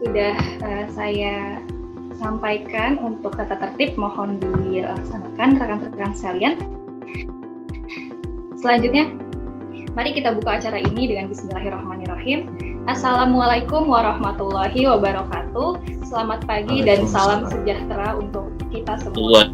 sudah saya sampaikan untuk tata tertib, mohon dilaksanakan rekan-rekan sekalian. Selanjutnya, mari kita buka acara ini dengan Bismillahirrahmanirrahim. Assalamualaikum warahmatullahi wabarakatuh. Selamat pagi dan salam sejahtera untuk kita semua.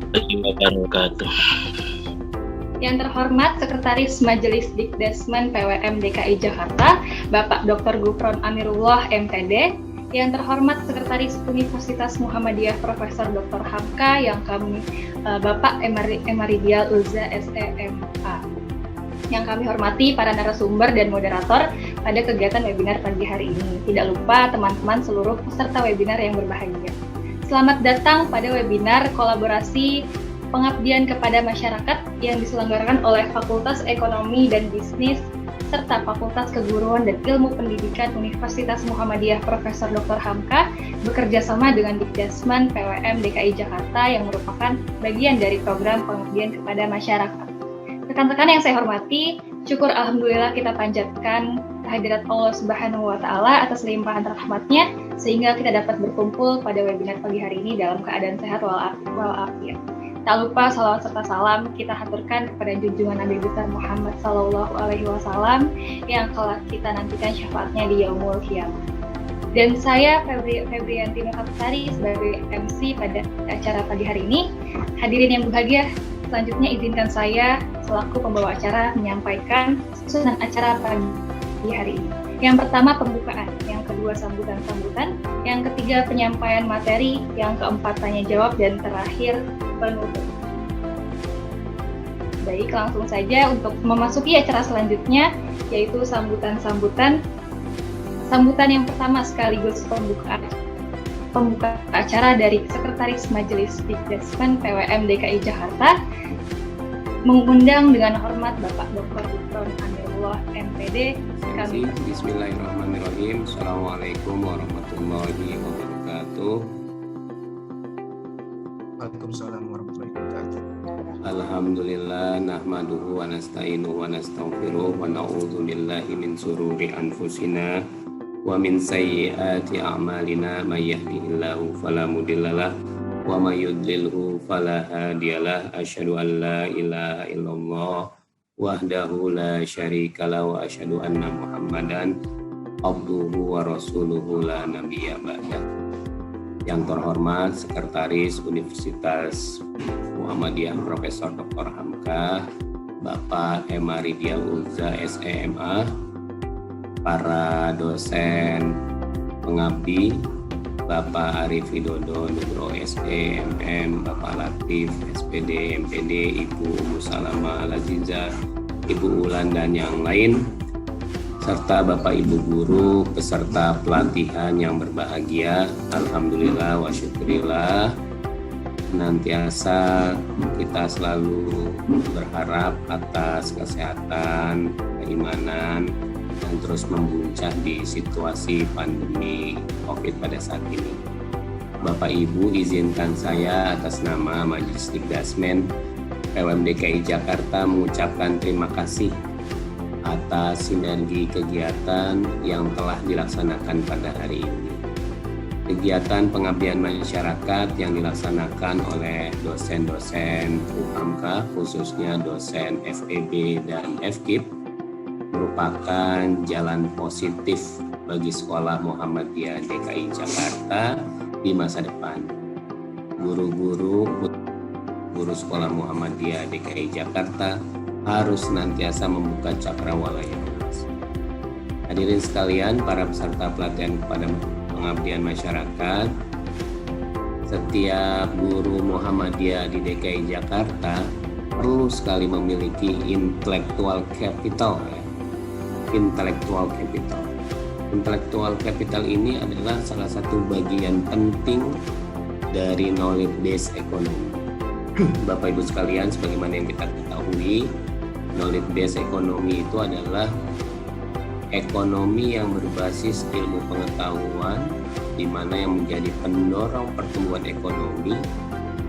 Yang terhormat Sekretaris Majelis Dikdesmen PWM DKI Jakarta, Bapak Dr. Gufron Amirullah MPD. Yang terhormat Sekretaris Universitas Muhammadiyah Profesor Dr. Hamka, yang kami Bapak Emaridial Ulza SEMA. Yang kami hormati para narasumber dan moderator pada kegiatan webinar pagi hari ini. Tidak lupa teman-teman seluruh peserta webinar yang berbahagia. Selamat datang pada webinar kolaborasi pengabdian kepada masyarakat yang diselenggarakan oleh Fakultas Ekonomi dan Bisnis serta Fakultas Keguruan dan Ilmu Pendidikan Universitas Muhammadiyah Profesor Dr. Hamka bekerjasama dengan Dikdesmen PWM DKI Jakarta yang merupakan bagian dari program pengabdian kepada masyarakat. Rekan-rekan yang saya hormati, syukur alhamdulillah kita panjatkan kehadirat Allah Subhanahu wa taala atas limpahan rahmatnya sehingga kita dapat berkumpul pada webinar pagi hari ini dalam keadaan sehat walafiat. Tak lupa salawat serta salam kita haturkan kepada junjungan Nabi besar Muhammad Sallallahu Alaihi Wasallam yang kelak kita nantikan syafaatnya di Yaumul Qiyamah. Dan saya Febrianti Nurhapsari sebagai MC pada acara pagi hari ini. Hadirin yang berbahagia, selanjutnya izinkan saya selaku pembawa acara menyampaikan susunan acara pagi hari ini. Yang pertama pembukaan, yang kedua sambutan-sambutan, yang ketiga penyampaian materi, yang keempat tanya jawab, dan terakhir penutup. Baik, langsung saja untuk memasuki acara selanjutnya, yaitu sambutan-sambutan. Sambutan yang pertama sekaligus pembuka acara dari Sekretaris Majelis Dikdesmen PWM DKI Jakarta, mengundang dengan hormat Bapak Dr. Gufron Amirullah MPD. Bismillahirrahmanirrahim. Assalamualaikum warahmatullahi wabarakatuh. Waalaikumsalam warahmatullahi wabarakatuh. Alhamdulillah nahmaduhu wa nasta'inuhu wa nastaghfiruh wa na'udzu billahi min sururi anfusina wa min sayyiati a'malina may yahdihillahu fala mudhillalah wa may yudlilhu fala hadiyalah. Asyhadu an la ilaha illallah wahdahu la syarikalah wa asyhadu anna Muhammadan abduhu wa rasuluhu la nabiyya ba'dah. Yang terhormat Sekretaris Universitas Muhammadiyah Profesor Dr. Hamka, Bapak Emaridial Ulza SEMA, para dosen pengabdi, Bapak Arif Widodo Nugro SEMM, Bapak Latif SPD MPD, Ibu Musalama Laziza, Ibu Ulan dan yang lain, serta Bapak Ibu guru peserta pelatihan yang berbahagia. Alhamdulillah wa syukurillah, senantiasa kita selalu berharap atas kesehatan, keimanan, dan terus membuncah di situasi pandemi COVID pada saat ini. Bapak Ibu, izinkan saya atas nama Majelis Dikdesmen PWM DKI Jakarta mengucapkan terima kasih atas sinergi kegiatan yang telah dilaksanakan pada hari ini. Kegiatan pengabdian masyarakat yang dilaksanakan oleh dosen-dosen UHAMKA, khususnya dosen FEB dan FKIP, merupakan jalan positif bagi Sekolah Muhammadiyah DKI Jakarta di masa depan. Guru Sekolah Muhammadiyah DKI Jakarta harus senantiasa membuka cakrawala yang luas. Hadirin sekalian, para peserta pelatihan kepada pengabdian masyarakat, setiap guru Muhammadiyah di DKI Jakarta perlu sekali memiliki intellectual capital. Intellectual capital ini adalah salah satu bagian penting dari knowledge based economy. Bapak Ibu sekalian, sebagaimana yang kita ketahui, knowledge based economy itu adalah ekonomi yang berbasis ilmu pengetahuan, di mana yang menjadi pendorong pertumbuhan ekonomi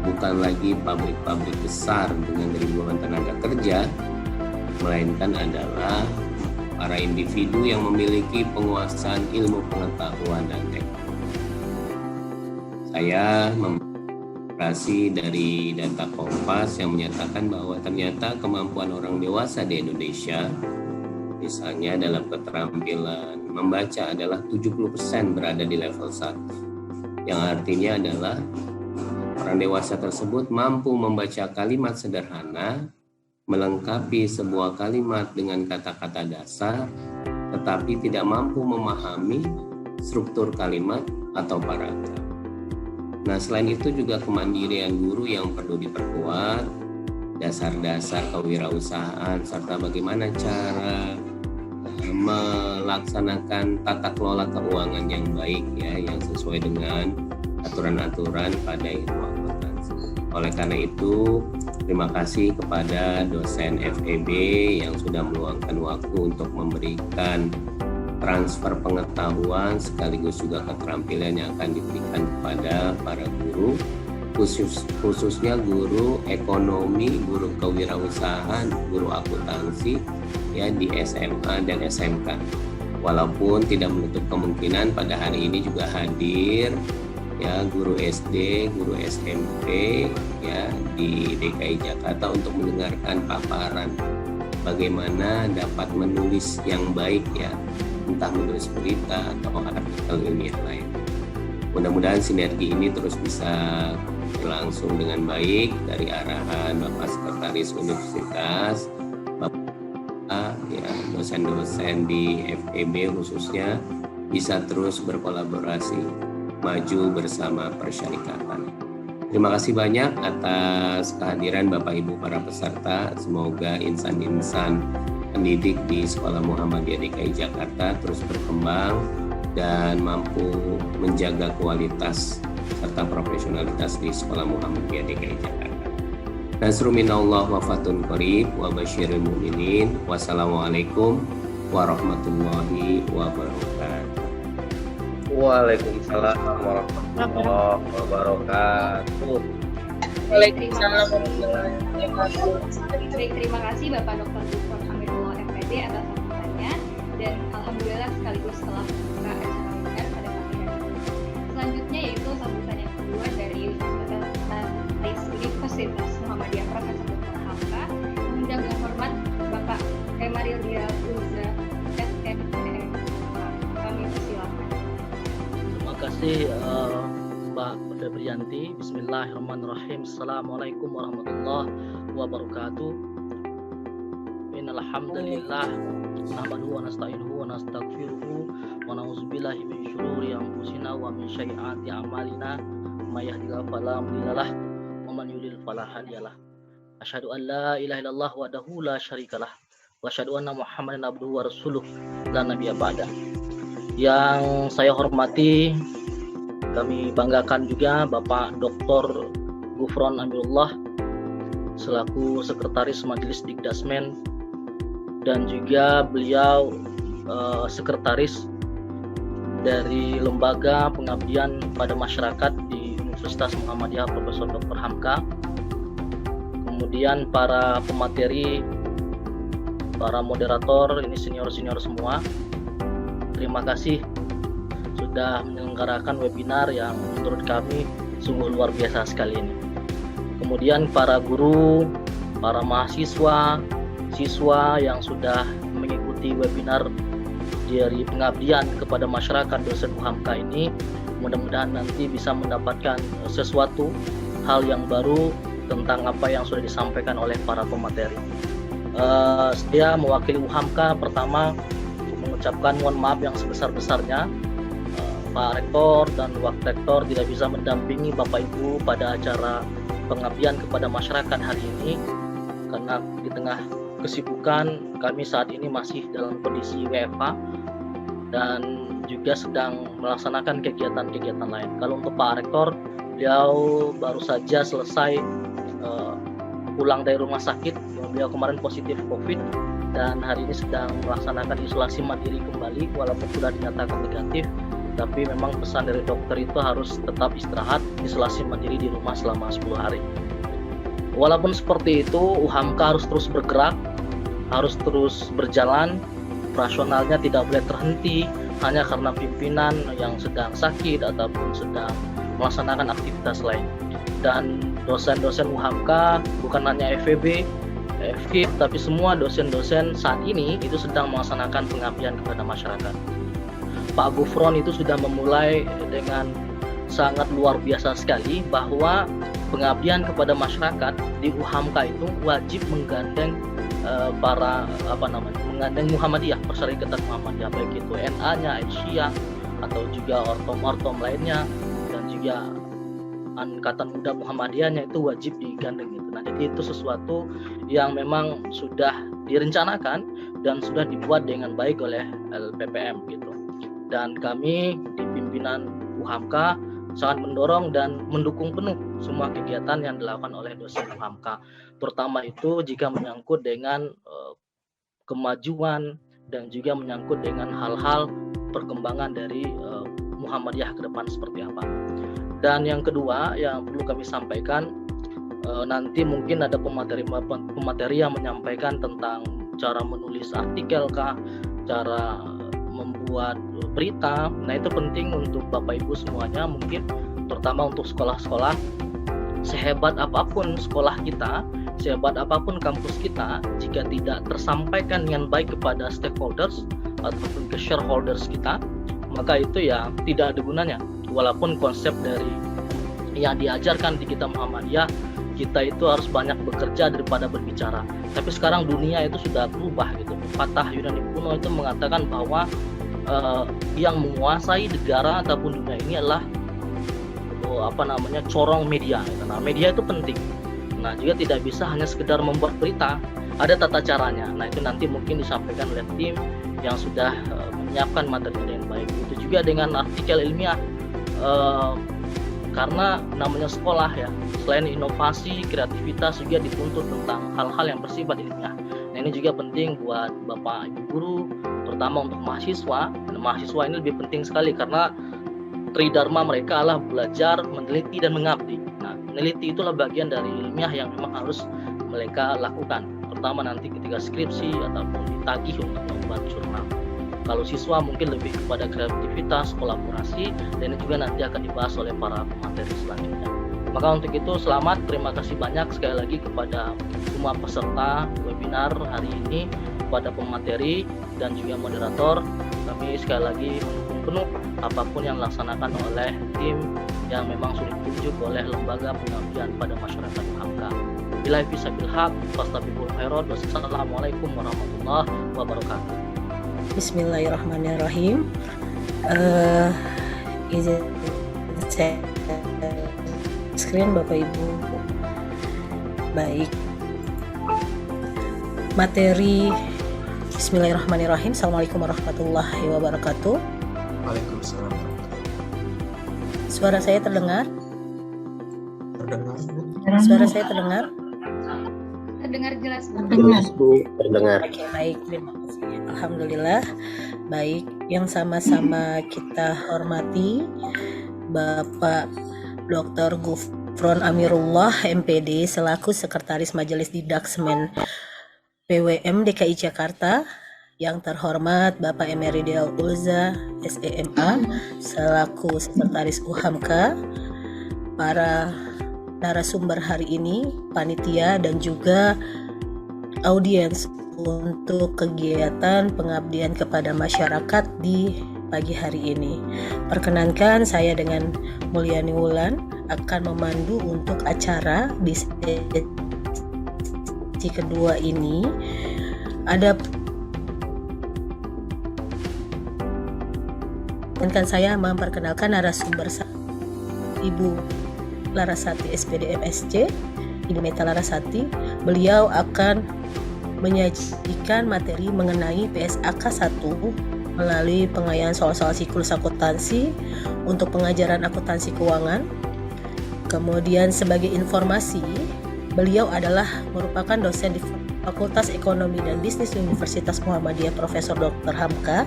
bukan lagi pabrik-pabrik besar dengan ribuan tenaga kerja, melainkan adalah para individu yang memiliki penguasaan ilmu pengetahuan dan teknologi. Saya memperoleh dari data Kompas yang menyatakan bahwa ternyata kemampuan orang dewasa di Indonesia, misalnya dalam keterampilan membaca adalah 70% berada di level 1. Yang artinya adalah orang dewasa tersebut mampu membaca kalimat sederhana, melengkapi sebuah kalimat dengan kata-kata dasar, tetapi tidak mampu memahami struktur kalimat atau paragraf. Nah, selain itu juga kemandirian guru yang perlu diperkuat, dasar-dasar kewirausahaan, serta bagaimana cara melaksanakan tata kelola keuangan yang baik ya, yang sesuai dengan aturan-aturan pada ilmu akuntansi. Oleh karena itu, terima kasih kepada dosen FEB yang sudah meluangkan waktu untuk memberikan transfer pengetahuan sekaligus juga keterampilan yang akan diberikan kepada para guru, khususnya guru ekonomi, guru kewirausahaan, guru akuntansi ya di SMA dan SMK. Walaupun tidak menutup kemungkinan pada hari ini juga hadir ya guru SD, guru SMP ya di DKI Jakarta untuk mendengarkan paparan bagaimana dapat menulis yang baik ya, entah menulis berita atau artikel ilmiah lain. Mudah-mudahan sinergi ini terus bisa berlangsung dengan baik dari arahan Bapak Sekretaris Universitas, Bapak ya, dosen-dosen di FEB khususnya bisa terus berkolaborasi maju bersama persyarikatan. Terima kasih banyak atas kehadiran Bapak Ibu para peserta. Semoga insan-insan pendidik di Sekolah Muhammadiyah DKI Jakarta terus berkembang dan mampu menjaga kualitas serta profesionalitas di Sekolah Muhammadiyah DKI Jakarta. Nasrun minallah wa fatun qarib wa basyiril mu'minin. Wassalamualaikum warahmatullahi wabarakatuh. Waalaikumsalam warahmatullahi wabarakatuh. Waalaikumsalam warahmatullahi wabarakatuh. Baik, terima kasih Bapak Dr. Gufron Amirullah MPD atas sambutannya, dan alhamdulillah sekaligus telah membuka acara webinar pada pagi hari ini. Selanjutnya yaitu sambutan yang kedua dari Sekretaris Universitas Muhammadiyah Profesor Dr. Hamka, mengundang yang hormat Bapak Emaril Dia Uza SMPM. Kami persilakan. Terima kasih Mbak Febrianti. Bismillahirrahmanirrahim. Assalamualaikum warahmatullahi wabarakatuh. Innal hamdalillah nahmaduhu wa nasta'inuhu wa nastaghfiruhu wa na'udzubillahi min syururi anfusina wa min sayyiati a'malina may yahdihillahu fala mudhillalah wa man yudlil fala hadiyalah. Asyhadu an la ilaha illallah wahdahu la syarikalah wa asyhadu anna Muhammadan abduhu wa rasuluh la nabiyya ba'da. Yang saya hormati, kami banggakan juga Bapak Dr. Gufron Amirullah selaku Sekretaris Majelis Dikdasmen, dan juga beliau Sekretaris dari Lembaga Pengabdian pada Masyarakat di Universitas Muhammadiyah Profesor Dr. Hamka. Kemudian para pemateri, para moderator, ini senior-senior semua. Terima kasih sudah menyelenggarakan webinar yang menurut kami sungguh luar biasa sekali ini. Kemudian para guru, para mahasiswa, siswa yang sudah mengikuti webinar dari pengabdian kepada masyarakat dosen UHAMKA ini, mudah-mudahan nanti bisa mendapatkan sesuatu hal yang baru tentang apa yang sudah disampaikan oleh para pemateri. Saya mewakili UHAMKA pertama mengucapkan mohon maaf yang sebesar-besarnya. Pak Rektor dan Wakil Rektor tidak bisa mendampingi Bapak Ibu pada acara pengabdian kepada masyarakat hari ini karena di tengah kesibukan kami saat ini masih dalam kondisi WFH dan juga sedang melaksanakan kegiatan-kegiatan lain. Kalau untuk Pak Rektor, beliau baru saja selesai pulang dari rumah sakit. Beliau kemarin positif COVID dan hari ini sedang melaksanakan isolasi mandiri kembali walaupun sudah dinyatakan negatif, tapi memang pesan dari dokter itu harus tetap istirahat, isolasi mandiri di rumah selama 10 hari. Walaupun seperti itu, UHAMKA harus terus bergerak, harus terus berjalan, operasionalnya tidak boleh terhenti hanya karena pimpinan yang sedang sakit ataupun sedang melaksanakan aktivitas lain. Dan dosen-dosen UHAMKA bukan hanya FEB, FKIP, tapi semua dosen-dosen saat ini itu sedang melaksanakan pengabdian kepada masyarakat. Pak Gufron itu sudah memulai dengan sangat luar biasa sekali bahwa pengabdian kepada masyarakat di UHAMKA itu wajib menggandeng menggandeng Muhammadiyah, Perserikatan Muhammadiyah, baik itu NA-nya, Aisyah, atau juga ortom-ortom lainnya, dan juga Angkatan Muda Muhammadiyahnya itu wajib digandeng gitu. Nah, jadi itu sesuatu yang memang sudah direncanakan dan sudah dibuat dengan baik oleh LPPM gitu. Dan kami di pimpinan UHAMKA sangat mendorong dan mendukung penuh semua kegiatan yang dilakukan oleh dosen UHAMKA, terutama itu jika menyangkut dengan kemajuan dan juga menyangkut dengan hal-hal perkembangan dari Muhammadiyah ke depan seperti apa. Dan yang kedua yang perlu kami sampaikan, nanti mungkin ada pemateri yang menyampaikan tentang cara menulis artikel kah, cara membuat berita. Nah, itu penting untuk Bapak Ibu semuanya, mungkin terutama untuk sekolah-sekolah. Sehebat apapun sekolah kita, sehebat apapun kampus kita, jika tidak tersampaikan dengan baik kepada stakeholders ataupun ke shareholders kita, maka itu ya tidak ada gunanya. Walaupun konsep dari yang diajarkan di kita Muhammadiyah, kita itu harus banyak bekerja daripada berbicara. Tapi sekarang dunia itu sudah berubah gitu. Pepatah Yunani kuno itu mengatakan bahwa yang menguasai negara ataupun dunia ini adalah corong media. Nah, media itu penting. Nah, juga tidak bisa hanya sekedar membuat berita, ada tata caranya. Nah, itu nanti mungkin disampaikan oleh tim yang sudah menyiapkan materi dengan baik. Itu juga dengan artikel ilmiah, karena namanya sekolah ya, selain inovasi, kreativitas juga dituntut tentang hal-hal yang bersifat ilmiah. Nah, ini juga penting buat Bapak Ibu guru, terutama untuk mahasiswa. Dan mahasiswa ini lebih penting sekali karena tridharma mereka adalah belajar, meneliti, dan mengabdi. Nah, meneliti itulah bagian dari ilmiah yang memang harus mereka lakukan, terutama nanti ketika skripsi ataupun ditagih untuk membuat jurnal. Kalau siswa mungkin lebih kepada kreativitas, kolaborasi, dan ini juga nanti akan dibahas oleh para pemateri selanjutnya. Maka untuk itu selamat, terima kasih banyak sekali lagi kepada semua peserta webinar hari ini, kepada pemateri dan juga moderator. Kami sekali lagi mendukung penuh apapun yang dilaksanakan oleh tim yang memang sudah ditunjuk oleh lembaga pengabdian pada masyarakat UHAMKA. Billahi fisabil haq, fastabiqul khairat. Wassalamualaikum warahmatullahi wabarakatuh. Bismillahirrahmanirrahim. Izin saya screen Bapak Ibu. Baik. Materi. Bismillahirrahmanirrahim. Assalamualaikum warahmatullahi wabarakatuh. Waalaikumsalam. Suara saya terdengar? Terdengar, Bu? Suara saya terdengar? Terdengar jelas, Pak. Jelas, Bu, terdengar. Oke, baik, terima kasih. Alhamdulillah. Baik, yang sama-sama kita hormati Bapak Dr. Gufron Amirullah MPD selaku Sekretaris Majelis Didaksmen PWM DKI Jakarta, yang terhormat Bapak Emeridel Ulza SEMA selaku Sekretaris UHAMKA, para narasumber hari ini, panitia dan juga audiens untuk kegiatan pengabdian kepada masyarakat di pagi hari ini. Perkenankan saya dengan Mulyani Wulan akan memandu untuk acara di sesi kedua ini. Ada saya memperkenalkan narasumber Ibu Larasati SPD MSc, Ibu Meta Larasati. Beliau akan menyajikan materi mengenai PSAK 1 melalui pengayaan soal-soal siklus akuntansi untuk pengajaran akuntansi keuangan. Kemudian sebagai informasi, beliau adalah merupakan dosen di Fakultas Ekonomi dan Bisnis Universitas Muhammadiyah Profesor Dr. Hamka,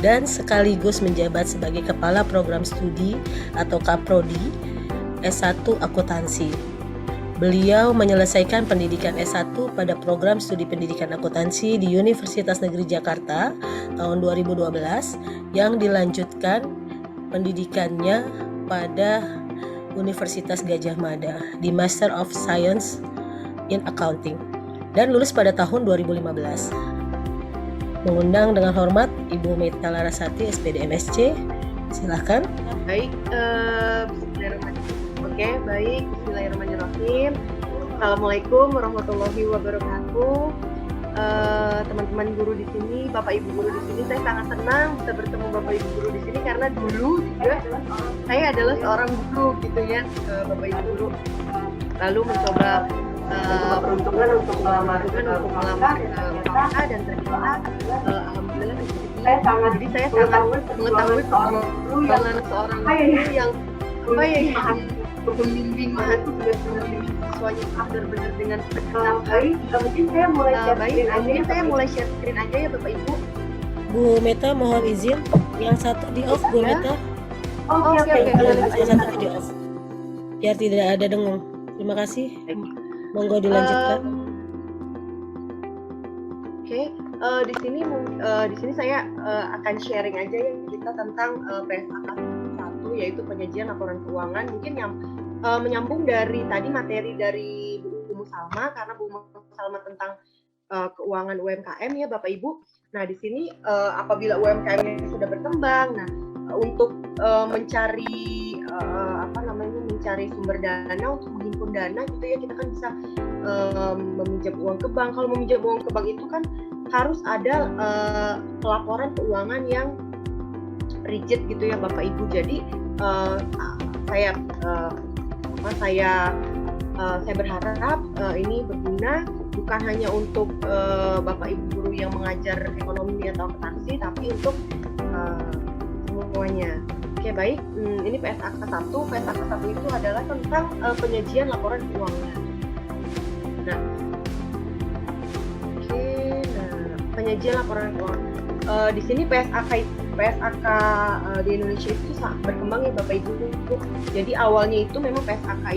dan sekaligus menjabat sebagai Kepala Program Studi atau Kaprodi S1 Akuntansi. Beliau menyelesaikan pendidikan S1 pada Program Studi Pendidikan Akuntansi di Universitas Negeri Jakarta tahun 2012, yang dilanjutkan pendidikannya pada Universitas Gadjah Mada di Master of Science in Accounting dan lulus pada tahun 2015. Mengundang dengan hormat Ibu Meta Larasati, SPD MSc. Silakan. Baik, bismillahirrahmanirrahim. Oke, baik, bismillahirrahmanirrahim. Assalamualaikum warahmatullahi wabarakatuh. Teman-teman guru di sini, Bapak Ibu guru di sini, saya sangat senang bisa bertemu Bapak Ibu guru di sini karena dulu juga saya adalah seorang guru gitu ya, Bapak Ibu guru. Lalu mencoba peruntungan untuk melamar Bapak dan ternyata alhamdulillah jadi saya sangat mengetahui pengalaman seorang guru yang membimbing mahasiswa siswanya benar-benar dengan baik. Mungkin saya mulai share screen aja ya Bapak Ibu. Bu Meta mohon izin, yang satu di off Bu Meta. Oke. Yang satu di off. Biar tidak ada dengung. Terima kasih. Monggo dilanjutkan. Di sini saya akan sharing aja ya kita tentang PSAK 1, yaitu penyajian laporan keuangan. Mungkin yang menyambung dari tadi materi dari Bu Salma, karena Bu Salma tentang keuangan UMKM ya Bapak Ibu. Nah di sini apabila UMKM sudah berkembang, nah untuk mencari mencari sumber dana untuk menghimpun dana gitu ya, kita kan bisa meminjam uang ke bank. Kalau meminjam uang ke bank itu kan harus ada laporan keuangan yang rigid gitu ya Bapak Ibu. Jadi saya berharap ini berguna bukan hanya untuk Bapak Ibu guru yang mengajar ekonomi atau akuntansi, tapi untuk semuanya. Oke baik, ini PSAK 1. PSAK 1 itu adalah tentang penyajian laporan keuangan. Penyajian laporan keuangan. Di sini PSAK di Indonesia itu sangat berkembang ya Bapak Ibu. Jadi awalnya itu memang PSAK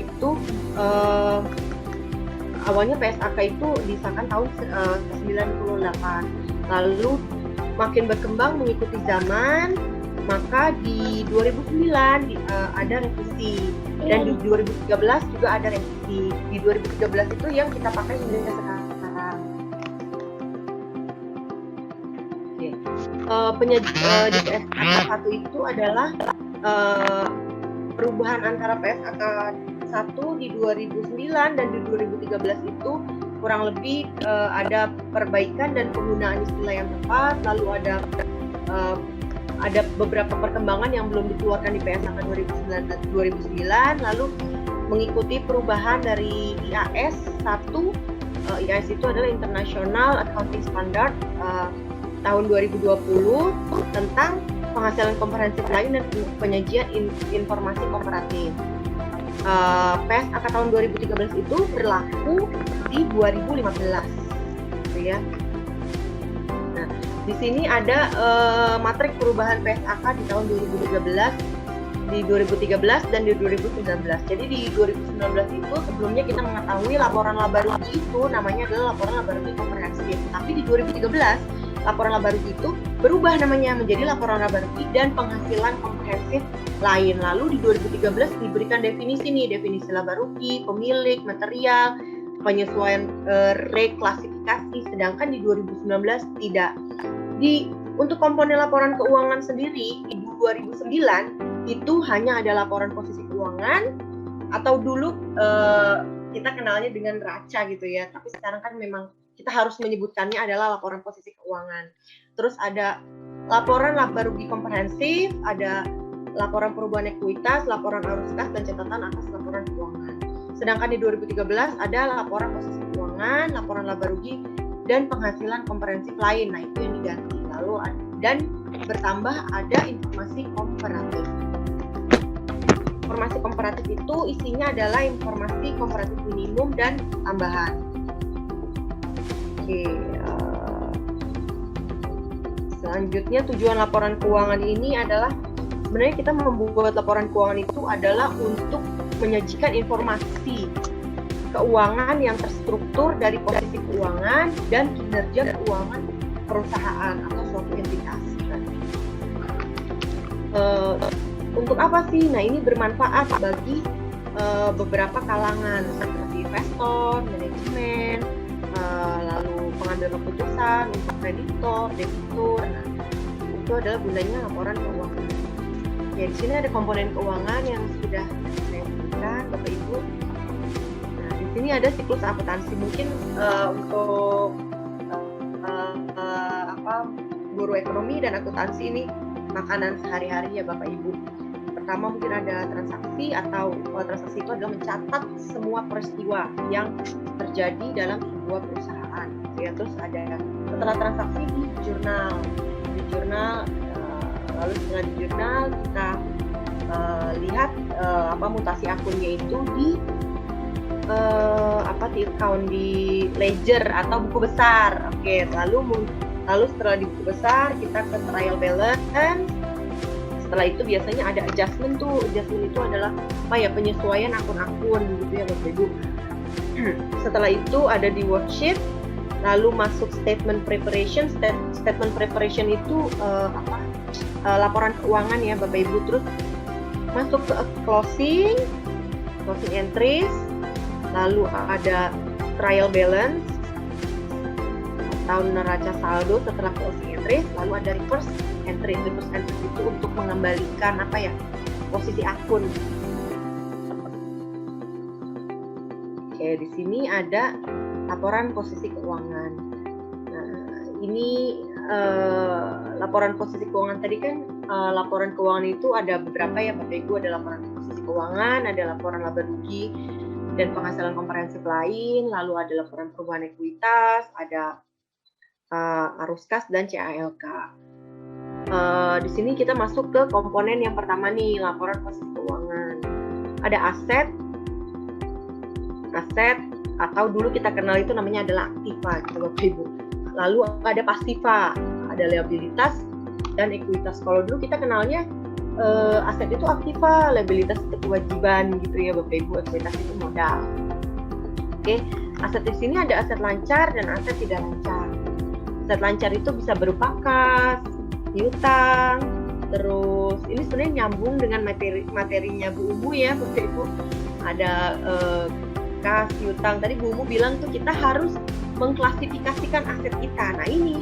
itu disahkan tahun 98. Lalu makin berkembang mengikuti zaman, maka di 2009 ada revisi dan di 2013 juga ada revisi. Di 2013 itu yang kita pakai hingga sekarang. Di PSAK 1 itu adalah perubahan antara PSAK 1 di 2009 dan di 2013 itu kurang lebih ada perbaikan dan penggunaan istilah yang tepat. Lalu ada beberapa perkembangan yang belum dikeluarkan di PSAK 2009, lalu mengikuti perubahan dari IAS 1. IAS itu adalah International Accounting Standard tahun 2020 tentang penghasilan komprehensif lain dan penyajian informasi komparatif. PSAK tahun 2013 itu berlaku di 2015, gitu ya. Nah, di sini ada matrik perubahan PSAK di tahun 2013, di 2013 dan di 2019. Jadi di 2019 itu sebelumnya kita mengetahui laporan laba rugi itu namanya adalah laporan laba rugi komprehensif. Tapi di 2013 laporan laba rugi itu berubah namanya menjadi laporan laba rugi dan penghasilan komprehensif lain. Lalu di 2013 diberikan definisi laba rugi, pemilik, material, penyesuaian reklasifikasi, sedangkan di 2019 tidak. Untuk komponen laporan keuangan sendiri di 2009 itu hanya ada laporan posisi keuangan, atau dulu kita kenalnya dengan raca gitu ya, tapi sekarang kan memang kita harus menyebutkannya adalah laporan posisi keuangan. Terus ada laporan laba rugi komprehensif, ada laporan perubahan ekuitas, laporan arus kas, dan catatan atas laporan keuangan. Sedangkan di 2013 ada laporan posisi keuangan, laporan laba rugi, dan penghasilan komprehensif lain. Nah itu yang diganti. Lalu dan bertambah ada informasi komparatif. Informasi komparatif itu isinya adalah informasi komparatif minimum dan tambahan. Oke, selanjutnya tujuan laporan keuangan ini adalah sebenarnya kita membuat laporan keuangan itu adalah untuk menyajikan informasi keuangan yang terstruktur dari posisi keuangan dan kinerja keuangan perusahaan atau suatu entitas. Untuk apa sih? Nah ini bermanfaat bagi beberapa kalangan seperti investor, manajemen, lalu pengambil keputusan untuk kreditor, debitur. Nah, itu adalah gunanya laporan keuangan. Ya, di sini ada komponen keuangan yang sudah saya sebutkan, Bapak Ibu. Nah, di sini ada siklus akuntansi. Mungkin untuk guru ekonomi dan akuntansi ini makanan sehari-hari ya Bapak Ibu. Pertama mungkin ada transaksi, atau transaksi itu adalah mencatat semua peristiwa yang terjadi dalam sebuah perusahaan. Ya, terus ada setelah transaksi di jurnal, lalu setelah di jurnal kita lihat mutasi akunnya itu di di account, di ledger atau buku besar. Oke, lalu setelah di buku besar kita ke trial balance. Setelah itu biasanya ada adjustment tuh. Adjustment itu adalah penyesuaian akun-akun gitu ya Bapak Ibu. Setelah itu ada di worksheet, lalu masuk statement preparation. Statement preparation itu laporan keuangan ya Bapak Ibu. Terus masuk ke closing entries, lalu ada trial balance atau neraca saldo setelah closing entries, lalu ada reverse entry. Reverse entry itu untuk mengembalikan posisi akun. Oke, di sini ada laporan posisi keuangan. Nah, ini laporan posisi keuangan tadi kan, laporan keuangan itu ada beberapa ya Bapak Ibu. Ada laporan posisi keuangan, ada laporan laba rugi dan penghasilan komprehensif lain, lalu ada laporan perubahan ekuitas, ada arus kas dan CALK. Di sini kita masuk ke komponen yang pertama nih, laporan posisi keuangan. Ada aset atau dulu kita kenal itu namanya adalah aktiva gitu Bapak Ibu. Lalu ada pasiva, ada liabilitas dan ekuitas. Kalau dulu kita kenalnya aset itu aktiva, liabilitas itu kewajiban gitu ya Bapak Ibu, ekuitas itu modal. Oke, aset di sini ada aset lancar dan aset tidak lancar. Aset lancar itu bisa berupa kas, piutang, terus ini sebenarnya nyambung dengan materinya Bu Umu ya Bapak Ibu. Ada kas, piutang. Tadi Bu Umu bilang tuh kita harus mengklasifikasikan aset kita. Nah ini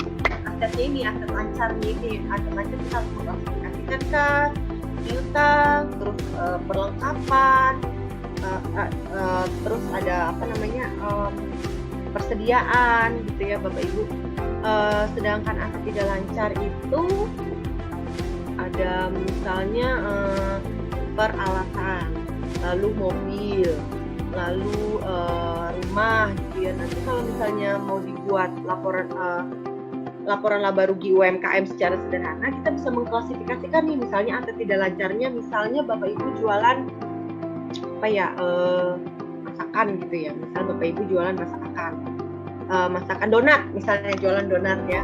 asetnya ini, aset lancarnya ini. Aset lancar kita harus mengklasifikasikan kas, piutang, terus perlengkapan, terus ada persediaan gitu ya Bapak Ibu. Sedangkan aset tidak lancar itu ada misalnya peralatan, lalu mobil, lalu rumah gitu ya. Nanti kalau misalnya mau dibuat laporan laba rugi UMKM secara sederhana, kita bisa mengklasifikasikan nih, misalnya aset tidak lancarnya, misalnya Bapak Ibu jualan masakan gitu ya. Misal Bapak Ibu jualan masakan donat, misalnya jualan donat ya.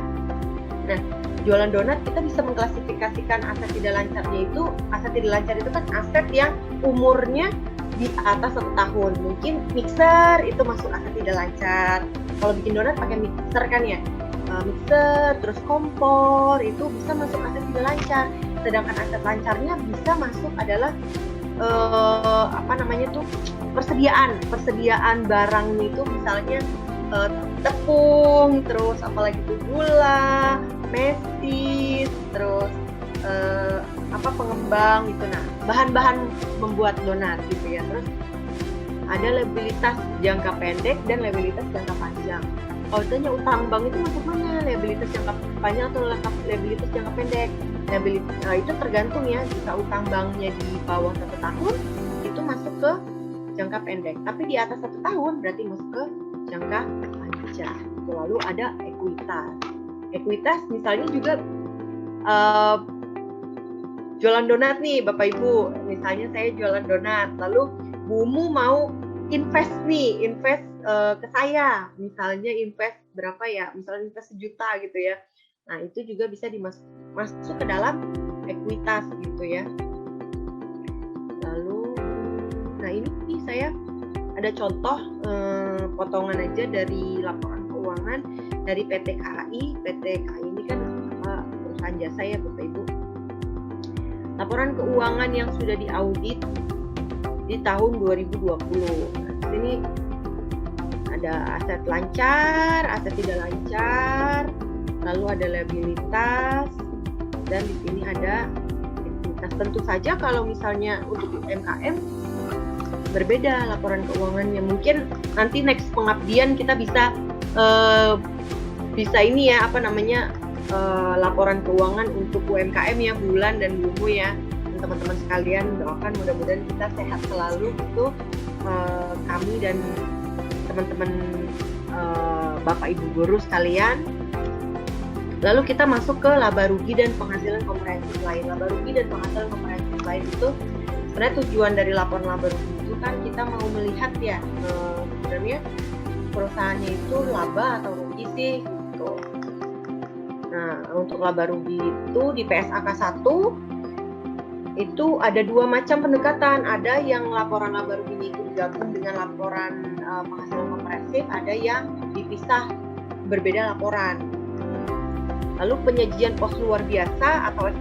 Nah, jualan donat kita bisa mengklasifikasikan aset tidak lancarnya itu, aset tidak lancar itu kan aset yang umurnya di atas 1 tahun. Mungkin mixer itu masuk aset tidak lancar. Kalau bikin donat pakai mixer kan ya, mixer, terus kompor itu bisa masuk aset tidak lancar. Sedangkan aset lancarnya bisa masuk adalah persediaan barangnya itu, misalnya tepung, terus apalagi itu gula, mesis, terus pengembang gitu. Nah, bahan-bahan membuat donat gitu ya. Terus ada liabilitas jangka pendek dan liabilitas jangka panjang. Kalau ditanya utang bank itu masuk mana? Liabilitas jangka panjang atau liabilitas jangka pendek? Itu tergantung ya. Jika utang banknya di bawah 1 tahun itu masuk ke jangka pendek. Tapi di atas 1 tahun berarti masuk ke jangka panjang. Lalu ada ekuitas. Ekuitas misalnya juga jualan donat nih Bapak Ibu. Misalnya saya jualan donat, lalu Bu Umu mau invest ke saya. Misalnya invest berapa ya? Misalnya invest 1 juta gitu ya. Nah, itu juga bisa masuk ke dalam ekuitas gitu ya. Lalu, nah ini saya ada contoh potongan aja dari laporan keuangan dari PT KAI. PT KAI ini kan perusahaan jasa ya Bapak Ibu. Laporan keuangan yang sudah diaudit di tahun 2020. Nah, di sini ada aset lancar, aset tidak lancar, lalu ada liabilitas, dan di sini ada ekuitas. Tentu saja kalau misalnya untuk UMKM berbeda laporan keuangannya. Mungkin nanti next pengabdian kita bisa ini ya, laporan keuangan untuk UMKM ya, bulan dan Bumu ya. Teman-teman sekalian, doakan mudah-mudahan kita sehat selalu itu, kami dan teman-teman Bapak Ibu guru sekalian. Lalu kita masuk ke laba rugi dan penghasilan komprehensif lain. Laba rugi dan penghasilan komprehensif lain itu sebenarnya tujuan dari laporan laba rugi itu kan kita mau melihat ya, sebenarnya perusahaannya itu laba atau rugi sih gitu. Nah, untuk laba rugi itu di PSAK 1 itu ada dua macam pendekatan. Ada yang laporan laba ruginya itu digabung dengan laporan penghasilan komprehensif, ada yang dipisah berbeda laporan. Lalu penyajian pos luar biasa atau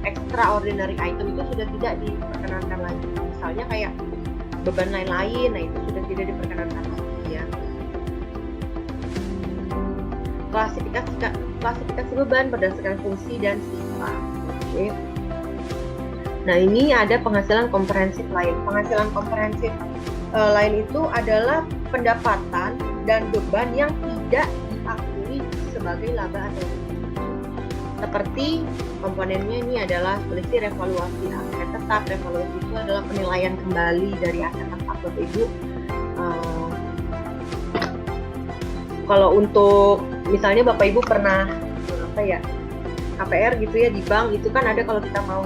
extraordinary item itu sudah tidak diperkenankan lagi. Misalnya kayak beban lain-lain, nah itu sudah tidak diperkenankan lagi ya. Klasifikasi beban berdasarkan fungsi dan sifat. Oke. Nah, ini ada penghasilan komprehensif lain. Penghasilan komprehensif lain itu adalah pendapatan dan beban yang tidak diakui sebagai laba atau rugi. Seperti komponennya ini adalah selisih revaluasi aset tetap. Revaluasi itu adalah penilaian kembali dari aset tetap, Bapak Ibu. Kalau untuk misalnya Bapak Ibu pernah KPR gitu ya di bank, itu kan ada kalau kita mau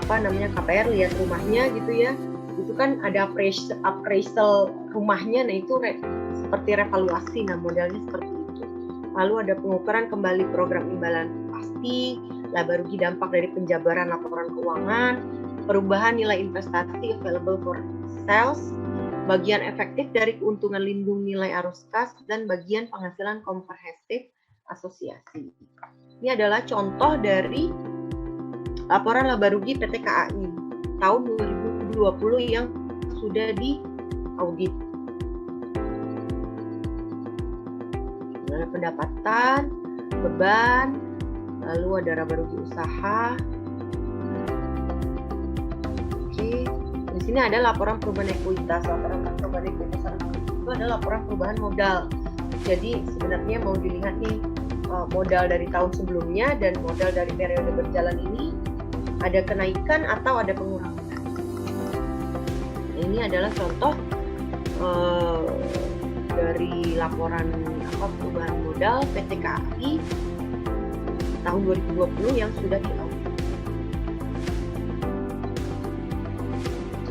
KPR lihat rumahnya gitu ya, itu kan ada appraisal rumahnya, nah itu seperti revaluasi, nah modelnya seperti itu. Lalu ada pengukuran kembali program imbalan pasti, laba rugi dampak dari penjabaran laporan keuangan, perubahan nilai investasi available for sales, bagian efektif dari keuntungan lindung nilai arus kas, dan bagian penghasilan komprehensif asosiasi. Ini adalah contoh dari laporan laba rugi PT KAI tahun 2020 yang sudah diaudit. Ada pendapatan, beban, lalu ada laba rugi usaha. Oke, di sini ada laporan perubahan ekuitas. Laporan perubahan ekuitas itu adalah laporan perubahan modal. Jadi sebenarnya mau dilihat nih modal dari tahun sebelumnya dan modal dari periode berjalan ini, ada kenaikan atau ada pengurangan. Ini adalah contoh dari laporan perubahan modal PT KAI tahun 2020 yang sudah diaudit.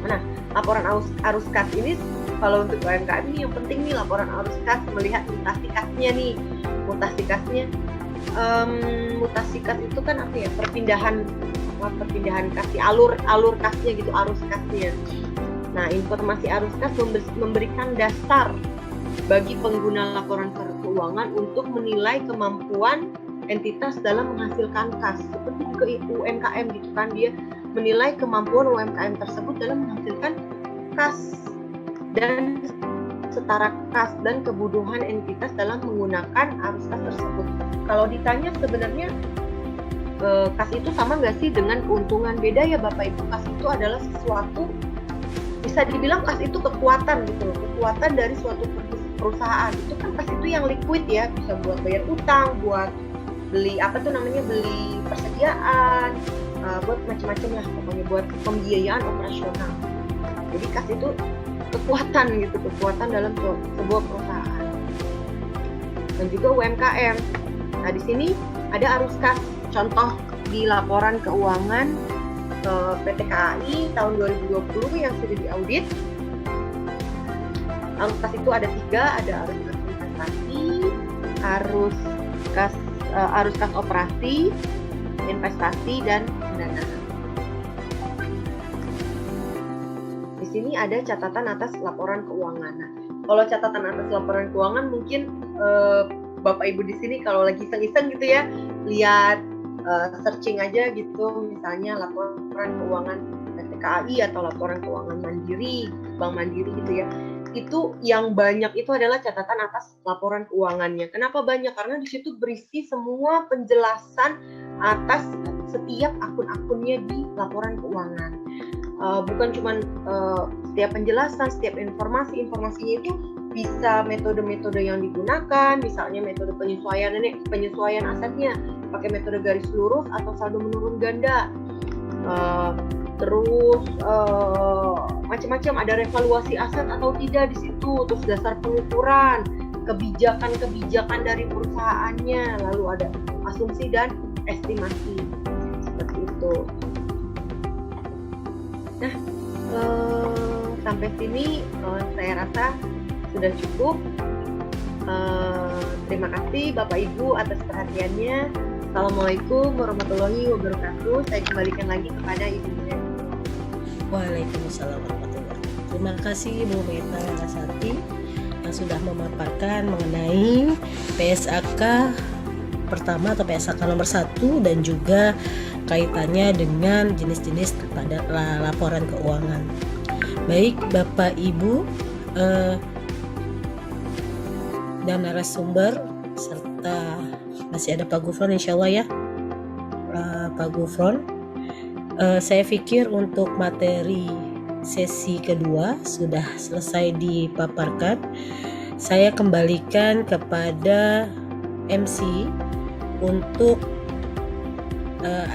Nah, laporan arus kas ini kalau untuk UMKM ini yang penting nih, laporan arus kas melihat mutasi kasnya nih. Mutasi kas itu kan perpindahan kas, alur kasnya gitu, arus kasnya. Nah, informasi arus kas memberikan dasar bagi pengguna laporan keuangan untuk menilai kemampuan entitas dalam menghasilkan kas. Seperti ke UMKM gitu kan, dia menilai kemampuan UMKM tersebut dalam menghasilkan kas dan setara kas dan kebutuhan entitas dalam menggunakan arus kas tersebut. Kalau ditanya sebenarnya kas itu sama nggak sih dengan keuntungan? Beda ya Bapak Ibu. Kas itu adalah sesuatu, bisa dibilang kas itu kekuatan gitu, kekuatan dari suatu perusahaan. Itu kan kas itu yang liquid ya, bisa buat bayar utang, buat beli beli persediaan, buat macam-macam lah pokoknya, buat pembiayaan operasional. Jadi kas itu kekuatan gitu, kekuatan dalam sebuah perusahaan. Dan juga UMKM. Nah, di sini ada arus kas. Contoh di laporan keuangan PT KAI tahun 2020 yang sudah diaudit. Arus kas itu ada 3, ada arus kas investasi, arus kas operasi, investasi, dan pendanaan. Di sini ada catatan atas laporan keuangan. Nah, kalau catatan atas laporan keuangan mungkin Bapak Ibu di sini kalau lagi iseng-iseng gitu ya, lihat searching aja gitu, misalnya laporan keuangan PT KAI atau laporan keuangan mandiri, Bank Mandiri gitu ya. Itu yang banyak itu adalah catatan atas laporan keuangannya. Kenapa banyak? Karena di situ berisi semua penjelasan atas setiap akun-akunnya di laporan keuangan. Bukan cuma setiap penjelasan, setiap informasinya itu bisa metode-metode yang digunakan, misalnya metode penyesuaian asetnya pakai metode garis lurus atau saldo menurun ganda. Terus macam-macam, ada revaluasi aset atau tidak di situ, terus dasar pengukuran, kebijakan dari perusahaannya, lalu ada asumsi dan estimasi seperti itu. Nah, sampai sini saya rasa sudah cukup. Terima kasih Bapak Ibu atas perhatiannya. Assalamualaikum warahmatullahi wabarakatuh. Saya kembalikan lagi kepada Ibu Meta. Waalaikumsalam warahmatullahi wabarakatuh. Terima kasih Bu Meta Larasati yang sudah memaparkan mengenai PSAK pertama atau PSAK nomor 1 dan juga kaitannya dengan jenis-jenis pada laporan keuangan. Baik Bapak Ibu dan narasumber serta masih ada Pak Gufron insya Allah ya, Pak Gufron. Saya pikir untuk materi sesi kedua sudah selesai dipaparkan. Saya kembalikan kepada MC untuk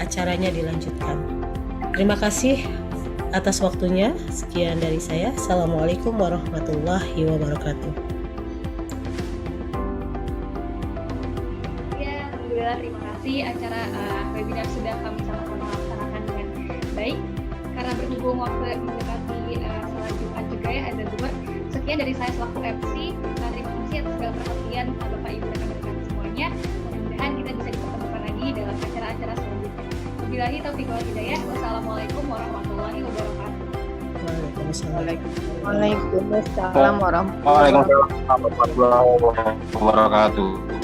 acaranya dilanjutkan. Terima kasih atas waktunya. Sekian dari saya. Assalamualaikum warahmatullahi wabarakatuh. Ya, alhamdulillah, terima kasih. Acara webinar sudah kami sama-sama laksanakan dengan baik. Karena berhubung waktu mendekati sholat Jumat juga ya, ada Zuhur. Sekian dari saya selaku MC. Terima kasih atas segala perhatian Bapak Ibu rekan-rekan semuanya. Mudah-mudahan kita bisa dipertemukan lagi dalam acara-acara selanjutnya. Wabillahi taufiq wal hidayah. Wassalamualaikum warahmatullahi wabarakatuh. Waalaikumsalam. Waalaikumsalam warahmatullahi wabarakatuh.